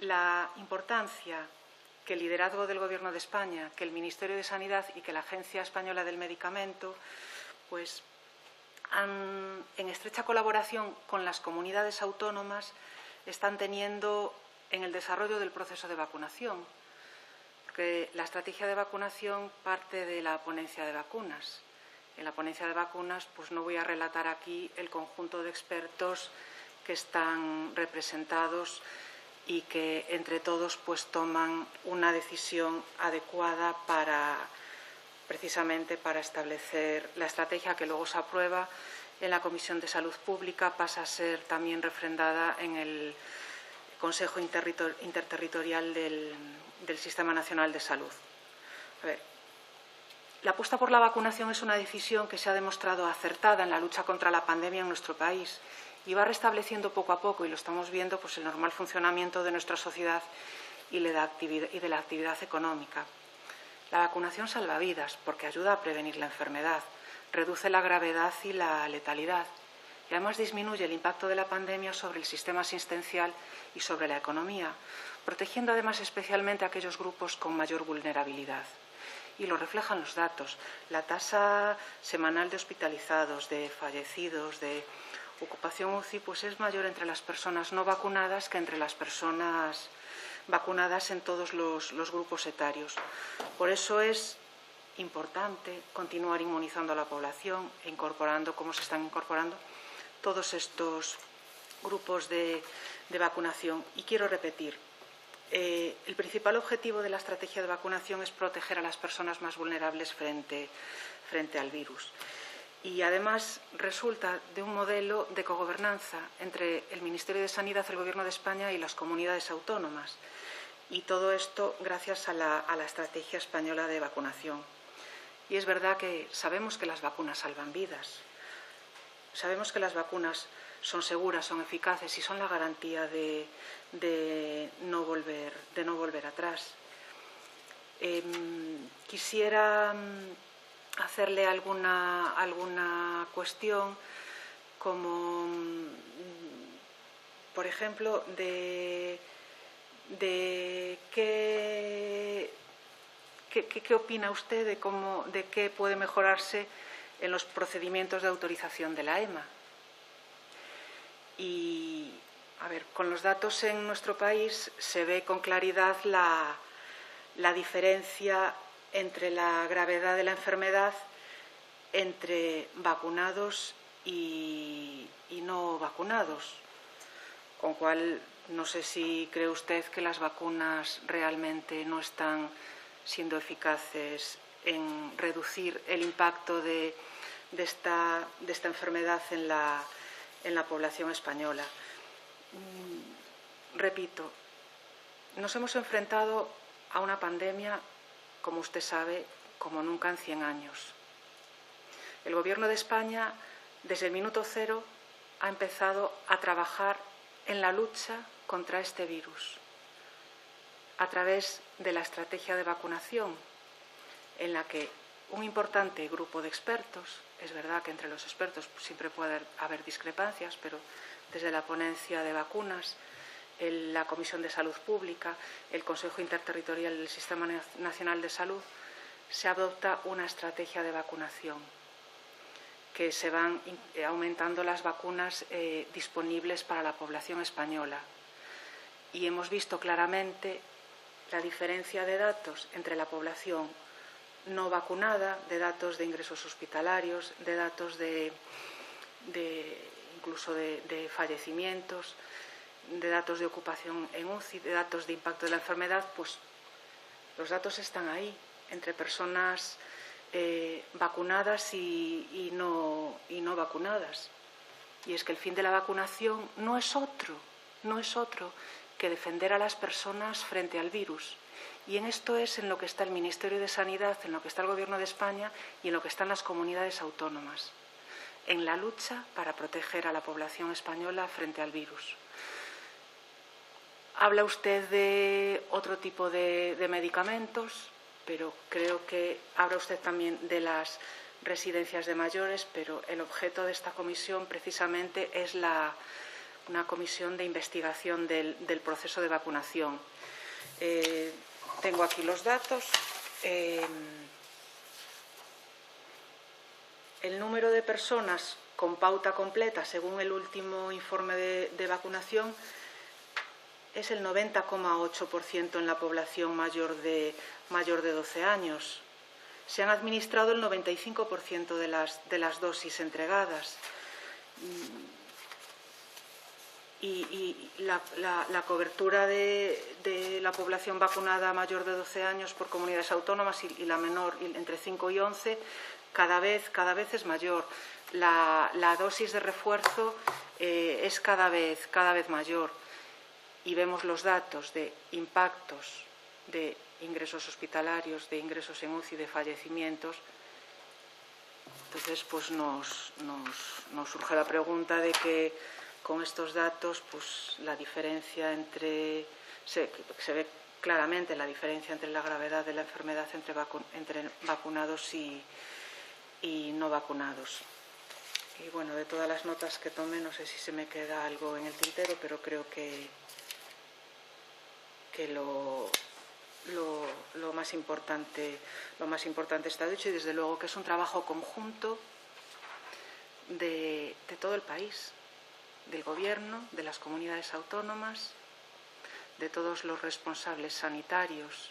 la importancia que el liderazgo del Gobierno de España, que el Ministerio de Sanidad y que la Agencia Española del Medicamento, pues, en estrecha colaboración con las comunidades autónomas, están teniendo en el desarrollo del proceso de vacunación, porque la estrategia de vacunación parte de la ponencia de vacunas. En la ponencia de vacunas, pues no voy a relatar aquí el conjunto de expertos que están representados y que entre todos pues toman una decisión adecuada precisamente para establecer la estrategia que luego se aprueba en la Comisión de Salud Pública, pasa a ser también refrendada en el Consejo Interterritorial del Sistema Nacional de Salud. A ver, la apuesta por la vacunación es una decisión que se ha demostrado acertada en la lucha contra la pandemia en nuestro país y va restableciendo poco a poco, y lo estamos viendo, pues el normal funcionamiento de nuestra sociedad y de la actividad económica. La vacunación salva vidas porque ayuda a prevenir la enfermedad, reduce la gravedad y la letalidad y además disminuye el impacto de la pandemia sobre el sistema asistencial y sobre la economía, protegiendo además especialmente a aquellos grupos con mayor vulnerabilidad. Y lo reflejan los datos. La tasa semanal de hospitalizados, de fallecidos, de ocupación UCI, pues es mayor entre las personas no vacunadas que entre las personas vacunadas en todos los grupos etarios. Por eso es importante continuar inmunizando a la población e incorporando, como se están incorporando, todos estos grupos de vacunación. Y quiero repetir, el principal objetivo de la estrategia de vacunación es proteger a las personas más vulnerables frente al virus. Y además resulta de un modelo de cogobernanza entre el Ministerio de Sanidad, el Gobierno de España y las comunidades autónomas. Y todo esto gracias a la estrategia española de vacunación. Y es verdad que sabemos que las vacunas salvan vidas. Sabemos que las vacunas son seguras, son eficaces y son la garantía de no volver atrás. Quisiera hacerle alguna cuestión, como por ejemplo de qué opina usted de qué puede mejorarse en los procedimientos de autorización de la EMA. Y, a ver, con los datos en nuestro país se ve con claridad la diferencia entre la gravedad de la enfermedad entre vacunados y no vacunados. Con cual, no sé si cree usted que las vacunas realmente no están siendo eficaces en reducir el impacto de esta enfermedad en la población española. Repito, nos hemos enfrentado a una pandemia, como usted sabe, como nunca en 100 años. El Gobierno de España, desde el minuto cero, ha empezado a trabajar en la lucha contra este virus a través de la estrategia de vacunación, en la que un importante grupo de expertos, es verdad que entre los expertos siempre puede haber discrepancias, pero desde la ponencia de vacunas, la Comisión de Salud Pública, el Consejo Interterritorial del Sistema Nacional de Salud, se adopta una estrategia de vacunación, que se van aumentando las vacunas disponibles para la población española. Y hemos visto claramente la diferencia de datos entre la población no vacunada, de datos de ingresos hospitalarios, de datos incluso de fallecimientos, de datos de ocupación en UCI, de datos de impacto de la enfermedad. Pues los datos están ahí, entre personas vacunadas y no vacunadas. Y es que el fin de la vacunación no es otro que defender a las personas frente al virus. Y en esto es en lo que está el Ministerio de Sanidad, en lo que está el Gobierno de España y en lo que están las comunidades autónomas, en la lucha para proteger a la población española frente al virus. Habla usted de otro tipo de medicamentos, pero creo que habla usted también de las residencias de mayores, pero el objeto de esta comisión precisamente es una comisión de investigación del proceso de vacunación. Tengo aquí los datos. El número de personas con pauta completa, según el último informe de vacunación, es el 90,8% en la población mayor de 12 años. Se han administrado el 95% de las dosis entregadas. Y la cobertura de la población vacunada mayor de 12 años por comunidades autónomas y la menor entre 5 y 11 cada vez es mayor. La dosis de refuerzo es cada vez mayor. Y vemos los datos de impactos de ingresos hospitalarios, de ingresos en UCI, de fallecimientos. Entonces, pues nos surge la pregunta de que con estos datos, pues la diferencia se ve claramente la diferencia entre la gravedad de la enfermedad entre vacunados y no vacunados. Y bueno, de todas las notas que tomé, no sé si se me queda algo en el tintero, pero creo que lo más importante está dicho, y desde luego que es un trabajo conjunto de todo el país, del Gobierno, de las comunidades autónomas, de todos los responsables sanitarios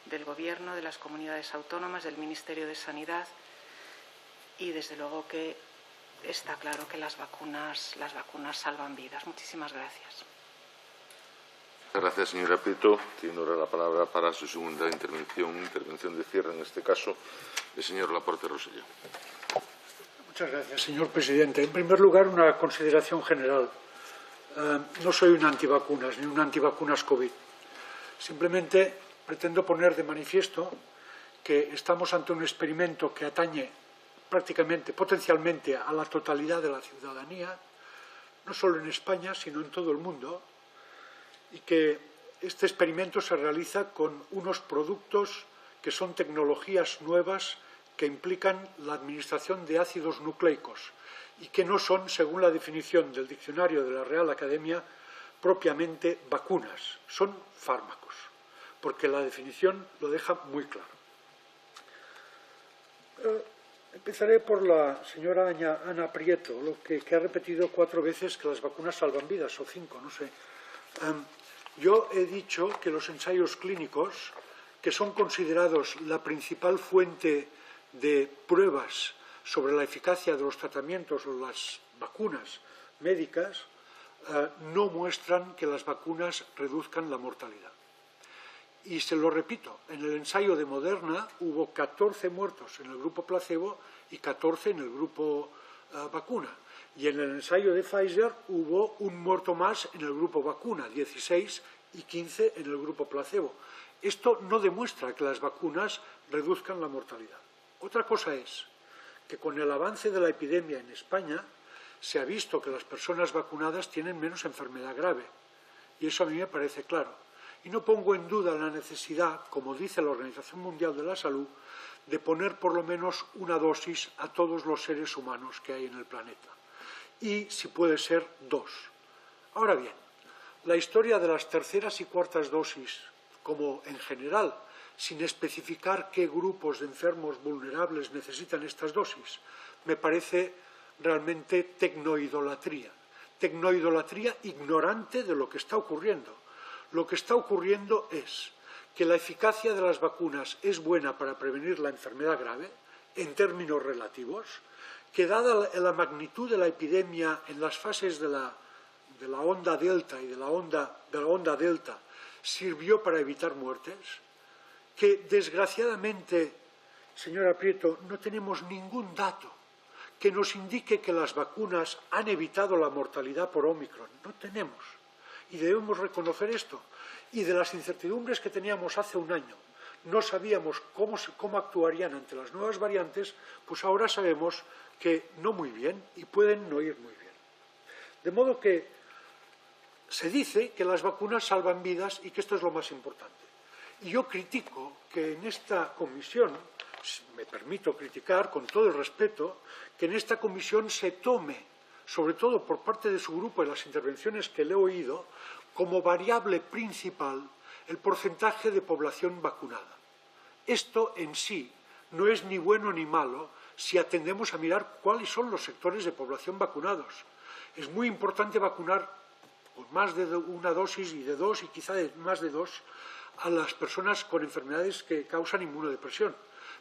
del Gobierno, de las comunidades autónomas, del Ministerio de Sanidad y, desde luego, que está claro que las vacunas salvan vidas. Muchísimas gracias. Gracias, señora Prieto. Tiene ahora la palabra para su segunda intervención de cierre, en este caso, el señor Laporte Rosselló. Muchas gracias, señor presidente. En primer lugar, una consideración general. No soy un antivacunas ni un antivacunas COVID. Simplemente pretendo poner de manifiesto que estamos ante un experimento que atañe potencialmente a la totalidad de la ciudadanía, no solo en España, sino en todo el mundo, y que este experimento se realiza con unos productos que son tecnologías nuevas que implican la administración de ácidos nucleicos y que no son, según la definición del diccionario de la Real Academia, propiamente vacunas, son fármacos, porque la definición lo deja muy claro. Empezaré por la señora Ana Prieto, que ha repetido 4 veces que las vacunas salvan vidas, o 5, no sé. Yo he dicho que los ensayos clínicos, que son considerados la principal fuente de pruebas sobre la eficacia de los tratamientos o las vacunas médicas, no muestran que las vacunas reduzcan la mortalidad. Y se lo repito, en el ensayo de Moderna hubo 14 muertos en el grupo placebo y 14 en el grupo vacuna. Y en el ensayo de Pfizer hubo un muerto más en el grupo vacuna, 16 y 15 en el grupo placebo. Esto no demuestra que las vacunas reduzcan la mortalidad. Otra cosa es que con el avance de la epidemia en España se ha visto que las personas vacunadas tienen menos enfermedad grave. Y eso a mí me parece claro. Y no pongo en duda la necesidad, como dice la Organización Mundial de la Salud, de poner por lo menos una dosis a todos los seres humanos que hay en el planeta. Y, si puede ser, 2. Ahora bien, la historia de las terceras y cuartas dosis, como en general, sin especificar qué grupos de enfermos vulnerables necesitan estas dosis, me parece realmente tecnoidolatría. Tecnoidolatría ignorante de lo que está ocurriendo. Lo que está ocurriendo es que la eficacia de las vacunas es buena para prevenir la enfermedad grave, en términos relativos, que dada la magnitud de la epidemia en las fases de la onda delta y de la onda delta sirvió para evitar muertes, que desgraciadamente, señora Prieto, no tenemos ningún dato que nos indique que las vacunas han evitado la mortalidad por Ómicron. No tenemos. Y debemos reconocer esto. Y de las incertidumbres que teníamos hace un año, no sabíamos cómo actuarían ante las nuevas variantes, pues ahora sabemos que no muy bien y pueden no ir muy bien. De modo que se dice que las vacunas salvan vidas y que esto es lo más importante. Y yo critico que en esta comisión, me permito criticar con todo el respeto, que en esta comisión se tome, sobre todo por parte de su grupo en las intervenciones que le he oído, como variable principal el porcentaje de población vacunada. Esto en sí no es ni bueno ni malo si atendemos a mirar cuáles son los sectores de población vacunados. Es muy importante vacunar con más de una dosis y de 2 y quizá de más de 2 a las personas con enfermedades que causan inmunodepresión.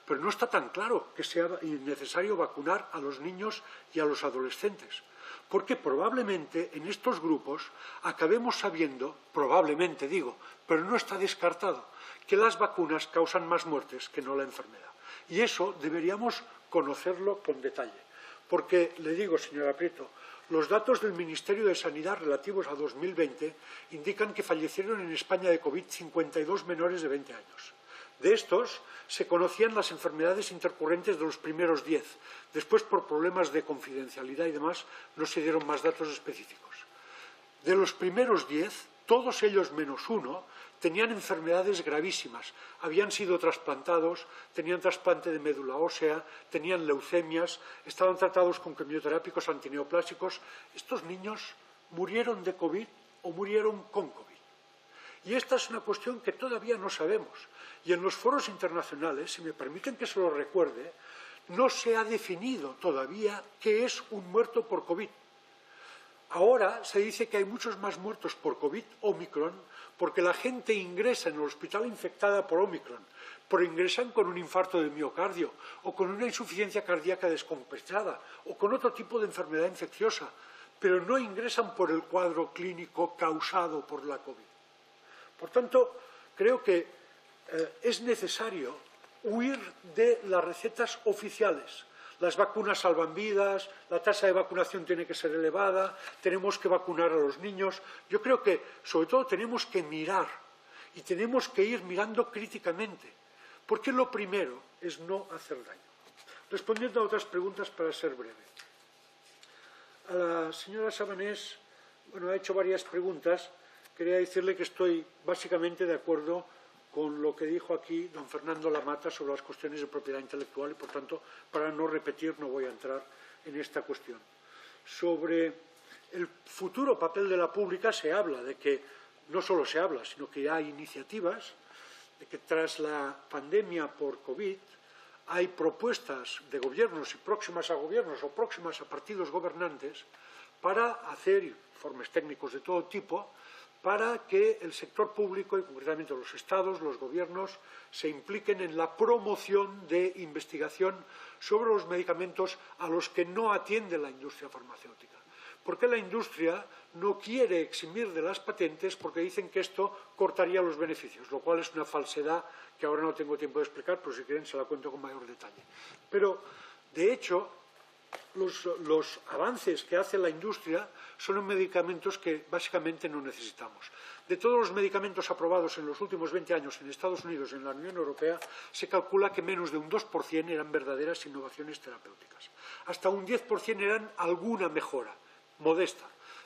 Pero no está tan claro que sea necesario vacunar a los niños y a los adolescentes. Porque probablemente en estos grupos acabemos sabiendo, probablemente digo, pero no está descartado, que las vacunas causan más muertes que no la enfermedad. Y eso deberíamos conocerlo con detalle. Porque, le digo, señora Prieto, los datos del Ministerio de Sanidad relativos a 2020 indican que fallecieron en España de COVID 52 menores de 20 años. De estos se conocían las enfermedades intercurrentes de los primeros 10. Después, por problemas de confidencialidad y demás, no se dieron más datos específicos. De los primeros 10, todos ellos menos uno, tenían enfermedades gravísimas. Habían sido trasplantados, tenían trasplante de médula ósea, tenían leucemias, estaban tratados con quimioterápicos antineoplásicos. Estos niños murieron de COVID o murieron con COVID. Y esta es una cuestión que todavía no sabemos. Y en los foros internacionales, si me permiten que se lo recuerde, no se ha definido todavía qué es un muerto por COVID. Ahora se dice que hay muchos más muertos por COVID Ómicron porque la gente ingresa en el hospital infectada por Omicron, pero ingresan con un infarto de miocardio o con una insuficiencia cardíaca descompensada o con otro tipo de enfermedad infecciosa, pero no ingresan por el cuadro clínico causado por la COVID. Por tanto, creo que es necesario huir de las recetas oficiales. Las vacunas salvan vidas, la tasa de vacunación tiene que ser elevada, tenemos que vacunar a los niños. Yo creo que, sobre todo, tenemos que mirar y tenemos que ir mirando críticamente, porque lo primero es no hacer daño. Respondiendo a otras preguntas para ser breve. A la señora Sabanés, ha hecho varias preguntas. Quería decirle que estoy básicamente de acuerdo con lo que dijo aquí don Fernando Lamata sobre las cuestiones de propiedad intelectual y, por tanto, para no repetir, no voy a entrar en esta cuestión. Sobre el futuro papel de la pública se habla de que, no solo se habla, sino que hay iniciativas de que tras la pandemia por COVID hay propuestas de gobiernos y próximas a gobiernos o próximas a partidos gobernantes para hacer informes técnicos de todo tipo para que el sector público y concretamente los estados, los gobiernos, se impliquen en la promoción de investigación sobre los medicamentos a los que no atiende la industria farmacéutica. Porque la industria no quiere eximir de las patentes porque dicen que esto cortaría los beneficios, lo cual es una falsedad que ahora no tengo tiempo de explicar, pero si quieren se la cuento con mayor detalle. Pero, de hecho, los avances que hace la industria son en medicamentos que básicamente no necesitamos. De todos los medicamentos aprobados en los últimos 20 años en Estados Unidos y en la Unión Europea, se calcula que menos de un 2% eran verdaderas innovaciones terapéuticas. Hasta un 10% eran alguna mejora, modesta.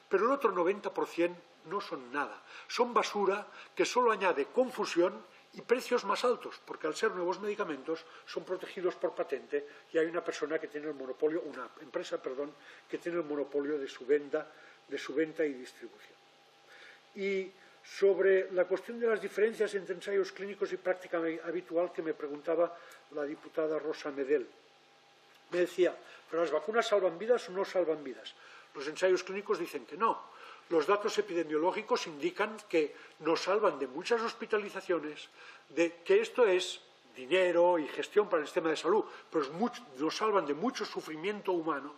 Pero el otro 90% no son nada. Son basura que solo añade confusión y precios más altos, porque al ser nuevos medicamentos son protegidos por patente y hay una persona que tiene el monopolio, una empresa, que tiene el monopolio de su venta y distribución. Y sobre la cuestión de las diferencias entre ensayos clínicos y práctica habitual que me preguntaba la diputada Rosa Medel. Me decía, ¿pero las vacunas salvan vidas o no salvan vidas? Los ensayos clínicos dicen que no. Los datos epidemiológicos indican que nos salvan de muchas hospitalizaciones, de que esto es dinero y gestión para el sistema de salud, pero nos salvan de mucho sufrimiento humano,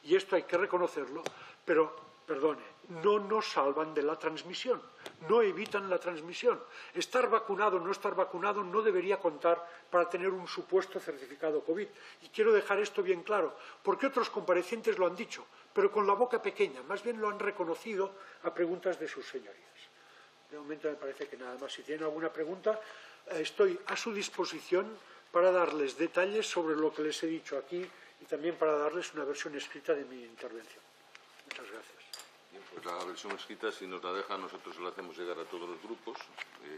y esto hay que reconocerlo, pero, perdone, no nos salvan de la transmisión, no evitan la transmisión. Estar vacunado o no estar vacunado no debería contar para tener un supuesto certificado COVID. Y quiero dejar esto bien claro, porque otros comparecientes lo han dicho, pero con la boca pequeña, más bien lo han reconocido a preguntas de sus señorías. De momento me parece que nada más. Si tienen alguna pregunta, estoy a su disposición para darles detalles sobre lo que les he dicho aquí y también para darles una versión escrita de mi intervención. Muchas gracias. Bien, pues la versión escrita, si nos la deja, nosotros se la hacemos llegar a todos los grupos.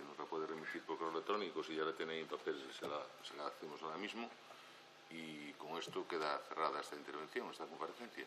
Nos la puede remitir por correo electrónico. Si ya la tienen en papel, se la hacemos ahora mismo. Y con esto queda cerrada esta intervención, esta comparecencia.